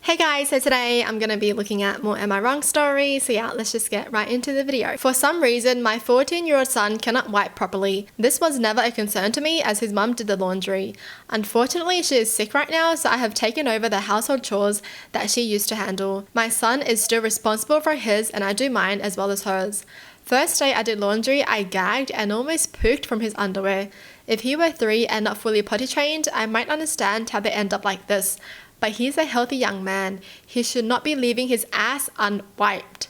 Hey guys, so today I'm going to be looking at more Am I Wrong stories. So yeah, let's just get right into the video. For some reason, my 14-year-old son cannot wipe properly. This was never a concern to me as his mum did the laundry. Unfortunately, she is sick right now, so I have taken over the household chores that she used to handle. My son is still responsible for his and I do mine as well as hers. First day I did laundry, I gagged and almost pooped from his underwear. If he were 3 and not fully potty trained, I might understand how they end up like this. But he's a healthy young man. He should not be leaving his ass unwiped.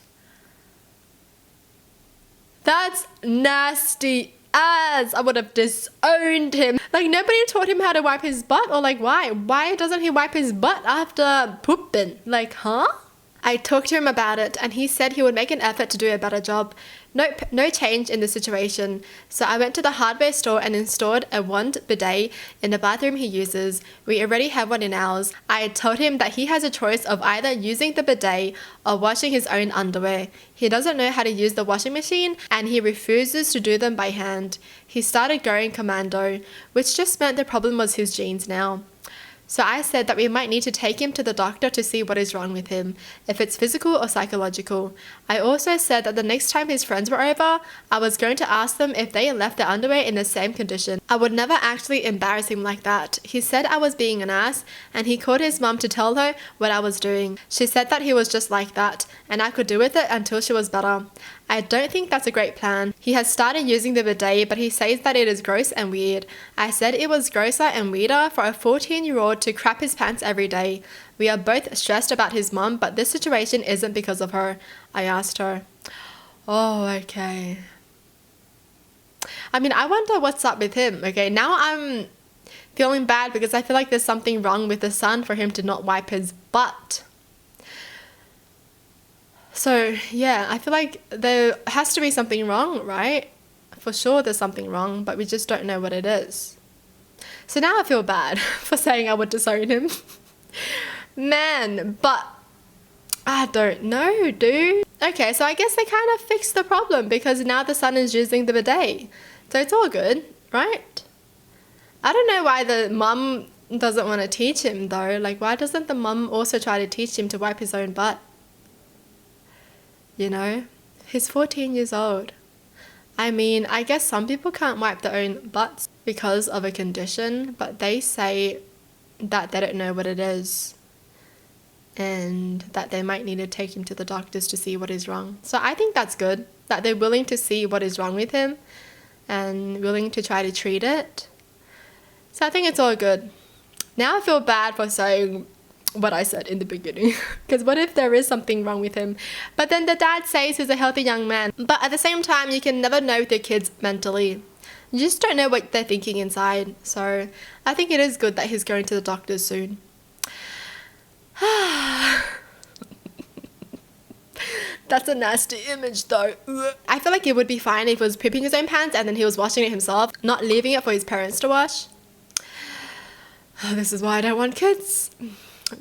That's nasty as I would have disowned him. Like, nobody taught him how to wipe his butt, or like, why? Why doesn't he wipe his butt after pooping? Like, huh? I talked to him about it and he said he would make an effort to do a better job. Nope, no change in the situation. So I went to the hardware store and installed a wand bidet in the bathroom he uses. We already have one in ours. I told him that he has a choice of either using the bidet or washing his own underwear. He doesn't know how to use the washing machine and he refuses to do them by hand. He started going commando, which just meant the problem was his genes now. So I said that we might need to take him to the doctor to see what is wrong with him, if it's physical or psychological. I also said that the next time his friends were over, I was going to ask them if they left their underwear in the same condition. I would never actually embarrass him like that. He said I was being an ass, and he called his mum to tell her what I was doing. She said that he was just like that, and I could do with it until she was better. I don't think that's a great plan. He has started using the bidet, but he says that it is gross and weird. I said it was grosser and weirder for a 14-year-old to crap his pants every day. We are both stressed about his mum, but this situation isn't because of her. I asked her. Oh, okay. I mean, I wonder what's up with him. Okay, now I'm feeling bad because I feel like there's something wrong with the son for him to not wipe his butt. So, yeah, I feel like there has to be something wrong, right? For sure there's something wrong, but we just don't know what it is. So now I feel bad for saying I would disown him. Man, but I don't know, dude. Okay, so I guess they kind of fixed the problem because now the son is using the bidet. So it's all good, right? I don't know why the mum doesn't want to teach him though. Like, why doesn't the mum also try to teach him to wipe his own butt? You know, he's 14 years old. I mean, I guess some people can't wipe their own butts because of a condition, but they say that they don't know what it is and that they might need to take him to the doctors to see what is wrong. So I think that's good, that they're willing to see what is wrong with him and willing to try to treat it. So I think it's all good. Now I feel bad for saying what I said in the beginning, because what if there is something wrong with him? But then the dad says he's a healthy young man, but at the same time you can never know with your kids mentally. You just don't know what they're thinking inside. So I think it is good that he's going to the doctors soon. That's a nasty image though. I feel like it would be fine if he was pooping his own pants and then he was washing it himself, not leaving it for his parents to wash. This is why I don't want kids.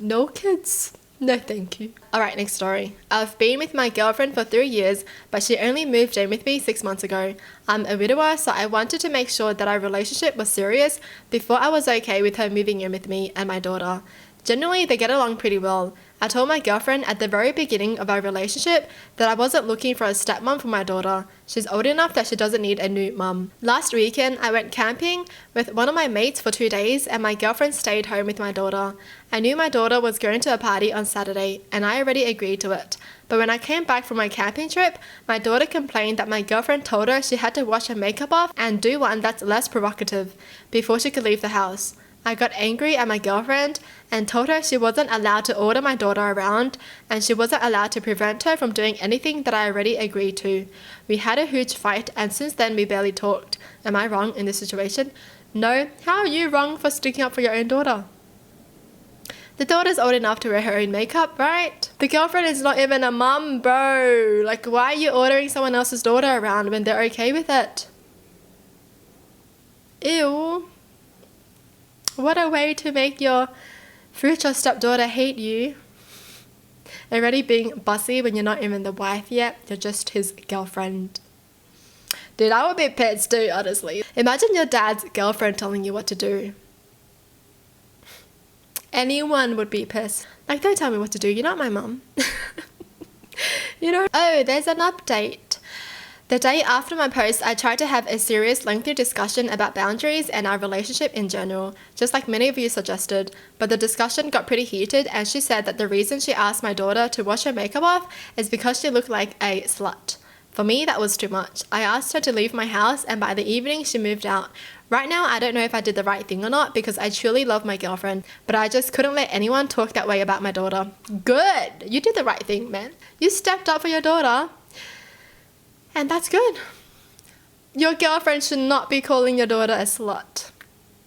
No kids. No thank you. Alright, next story. I've been with my girlfriend for 3 years, but she only moved in with me 6 months ago. I'm a widower, so I wanted to make sure that our relationship was serious before I was okay with her moving in with me and my daughter. Generally, they get along pretty well. I told my girlfriend at the very beginning of our relationship that I wasn't looking for a stepmom for my daughter. She's old enough that she doesn't need a new mum. Last weekend, I went camping with one of my mates for 2 days and my girlfriend stayed home with my daughter. I knew my daughter was going to a party on Saturday and I already agreed to it. But when I came back from my camping trip, my daughter complained that my girlfriend told her she had to wash her makeup off and do one that's less provocative before she could leave the house. I got angry at my girlfriend and told her she wasn't allowed to order my daughter around and she wasn't allowed to prevent her from doing anything that I already agreed to. We had a huge fight and since then we barely talked. Am I wrong in this situation? No. How are you wrong for sticking up for your own daughter? The daughter's old enough to wear her own makeup, right? The girlfriend is not even a mum, bro. Like, why are you ordering someone else's daughter around when they're okay with it? Ew. What a way to make your future stepdaughter hate you. Already being bossy when you're not even the wife yet. You're just his girlfriend. Dude, I would be pissed too, honestly. Imagine your dad's girlfriend telling you what to do. anyone would be pissed. Like, don't tell me what to do. You're not my mum. You know? Oh, there's an update. The day after my post, I tried to have a serious, lengthy discussion about boundaries and our relationship in general, just like many of you suggested, but the discussion got pretty heated and she said that the reason she asked my daughter to wash her makeup off is because she looked like a slut. For me, that was too much. I asked her to leave my house and by the evening she moved out. Right now, I don't know if I did the right thing or not because I truly love my girlfriend, but I just couldn't let anyone talk that way about my daughter. Good! You did the right thing, man. You stepped up for your daughter. And that's good. Your girlfriend should not be calling your daughter a slut.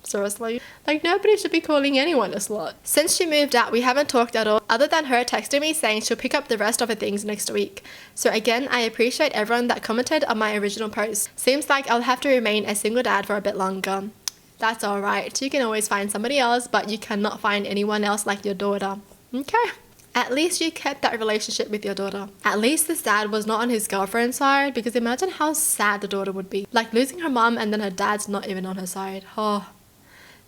Seriously. Like, nobody should be calling anyone a slut. Since she moved out, we haven't talked at all, other than her texting me saying she'll pick up the rest of her things next week. So again, I appreciate everyone that commented on my original post. Seems like I'll have to remain a single dad for a bit longer. That's alright. You can always find somebody else, but you cannot find anyone else like your daughter. Okay? At least you kept that relationship with your daughter. At least this dad was not on his girlfriend's side, because imagine how sad the daughter would be. Like losing her mom and then her dad's not even on her side. Oh.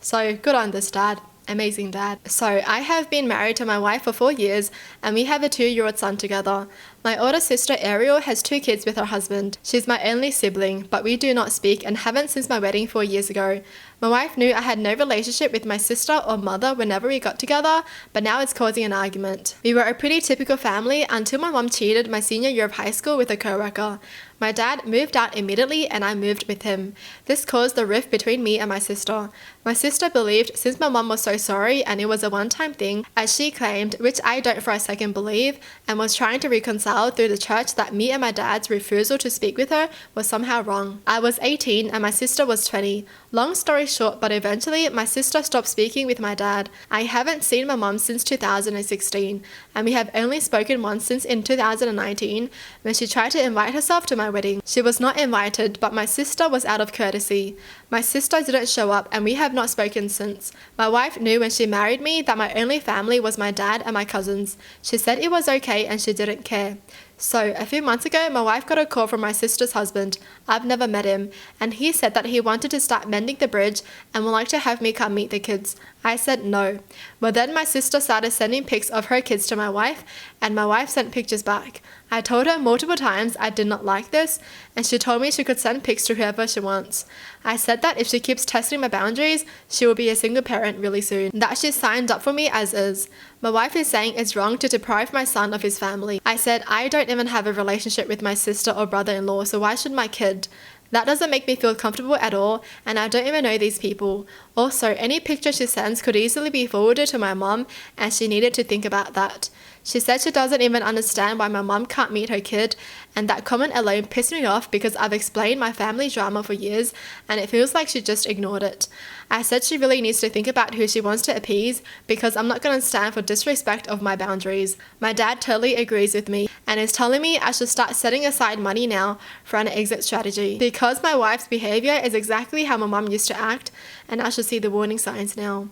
So good on this dad. Amazing dad. So I have been married to my wife for 4 years and we have a 2-year-old son together. My older sister Ariel has 2 kids with her husband. She's my only sibling, but we do not speak and haven't since my wedding 4 years ago. My wife knew I had no relationship with my sister or mother whenever we got together, but now it's causing an argument. We were a pretty typical family until my mom cheated my senior year of high school with a co-worker. My dad moved out immediately and I moved with him. This caused the rift between me and my sister. My sister believed since my mom was so sorry and it was a one-time thing, as she claimed, which I don't for a second believe, and was trying to reconcile through the church that me and my dad's refusal to speak with her was somehow wrong. I was 18 and my sister was 20. Long story short, but eventually my sister stopped speaking with my dad. I haven't seen my mom since 2016 and we have only spoken once since in 2019 when she tried to invite herself to my wedding. She was not invited, but my sister was out of courtesy. My sister didn't show up and we have not spoken since. My wife knew when she married me that my only family was my dad and my cousins. She said it was okay and she didn't care. So, a few months ago, my wife got a call from my sister's husband. I've never met him, and he said that he wanted to start mending the bridge and would like to have me come meet the kids. I said no. But then my sister started sending pics of her kids to my wife, and my wife sent pictures back. I told her multiple times I did not like this, and she told me she could send pics to whoever she wants. I said that if she keeps testing my boundaries, she will be a single parent really soon. That she signed up for me as is. My wife is saying it's wrong to deprive my son of his family. I said I don't even have a relationship with my sister or brother-in-law, so why should my kid? That doesn't make me feel comfortable at all, and I don't even know these people. Also, any picture she sends could easily be forwarded to my mom, and she needed to think about that. She said she doesn't even understand why my mom can't meet her kid, and that comment alone pissed me off because I've explained my family drama for years, and it feels like she just ignored it. I said she really needs to think about who she wants to appease because I'm not going to stand for disrespect of my boundaries. My dad totally agrees with me and is telling me I should start setting aside money now for an exit strategy because my wife's behavior is exactly how my mom used to act, and I should see the warning signs now.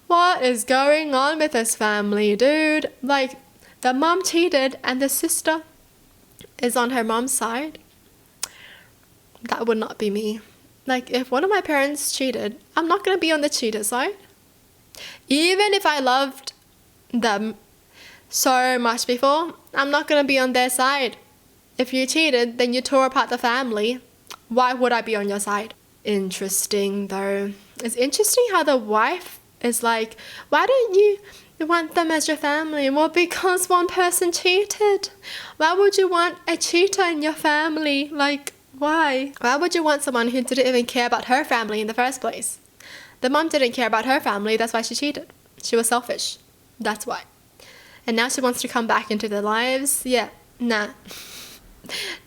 What is going on with this family, dude? Like, the mom cheated and the sister is on her mom's side. That would not be me. Like, if one of my parents cheated, I'm not going to be on the cheater side. Even if I loved them so much before, I'm not going to be on their side. If you cheated, then you tore apart the family. Why would I be on your side? Interesting, though. It's interesting how the wife is like, why don't you want them as your family? Well, because one person cheated. Why would you want a cheater in your family? Like, why? Why would you want someone who didn't even care about her family in the first place? The mom didn't care about her family, that's why she cheated. She was selfish. That's why. And now she wants to come back into their lives? Yeah, nah.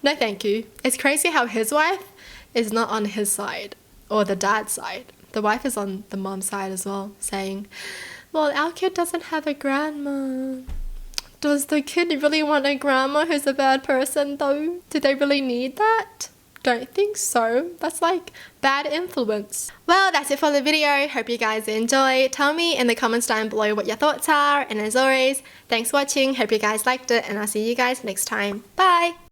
No thank you. It's crazy how his wife is not on his side, or the dad's side. The wife is on the mom's side as well, saying, well, our kid doesn't have a grandma. Does the kid really want a grandma who's a bad person, though? Do they really need that? Don't think so. That's like bad influence. Well, that's it for the video. Hope you guys enjoy. Tell me in the comments down below what your thoughts are. And as always, thanks for watching. Hope you guys liked it. And I'll see you guys next time. Bye!